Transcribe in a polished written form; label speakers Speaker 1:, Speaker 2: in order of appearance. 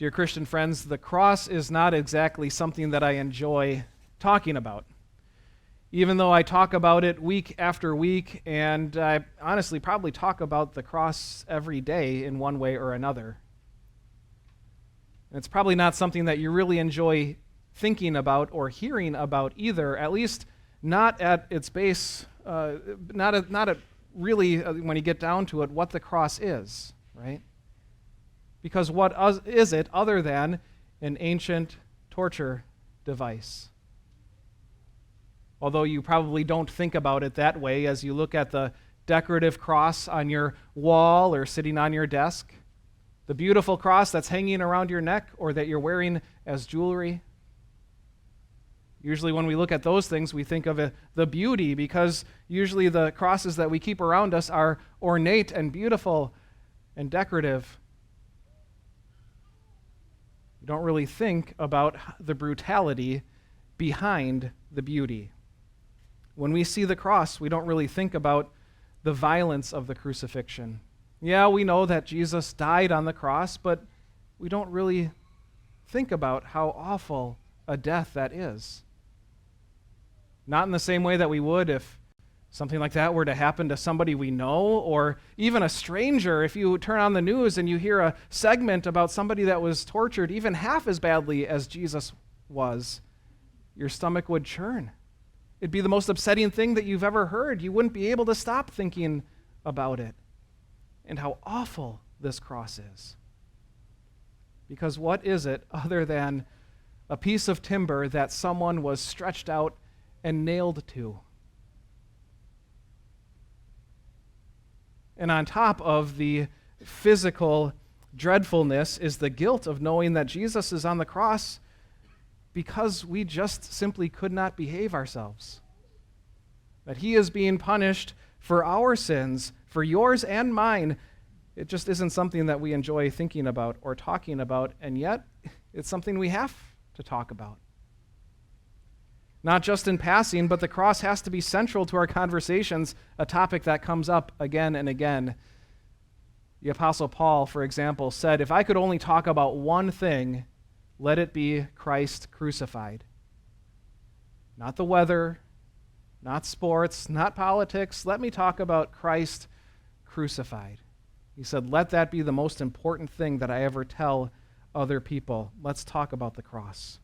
Speaker 1: Dear Christian friends, the cross is not exactly something that I enjoy talking about. Even though I talk about it week after week, and I honestly probably talk about the cross every day in one way or another. And it's probably not something that you really enjoy thinking about or hearing about either, at least not at its base, not at really, when you get down to it, what the cross is, right? Because what is it other than an ancient torture device? Although you probably don't think about it that way as you look at the decorative cross on your wall or sitting on your desk, the beautiful cross that's hanging around your neck or that you're wearing as jewelry. Usually when we look at those things, we think of the beauty, because usually the crosses that we keep around us are ornate and beautiful and decorative. We don't really think about the brutality behind the beauty. When we see the cross, we don't really think about the violence of the crucifixion. Yeah, we know that Jesus died on the cross, but we don't really think about how awful a death that is. Not in the same way that we would if something like that were to happen to somebody we know, or even a stranger. If you turn on the news and you hear a segment about somebody that was tortured even half as badly as Jesus was, your stomach would churn. It'd be the most upsetting thing that you've ever heard. You wouldn't be able to stop thinking about it and how awful this cross is. Because what is it other than a piece of timber that someone was stretched out and nailed to? And on top of the physical dreadfulness is the guilt of knowing that Jesus is on the cross because we just simply could not behave ourselves. That he is being punished for our sins, for yours and mine. It just isn't something that we enjoy thinking about or talking about, and yet it's something we have to talk about. Not just in passing, but the cross has to be central to our conversations, a topic that comes up again and again. The Apostle Paul, for example, said, "If I could only talk about one thing, let it be Christ crucified." Not the weather, not sports, not politics. Let me talk about Christ crucified. He said, let that be the most important thing that I ever tell other people. Let's talk about the cross.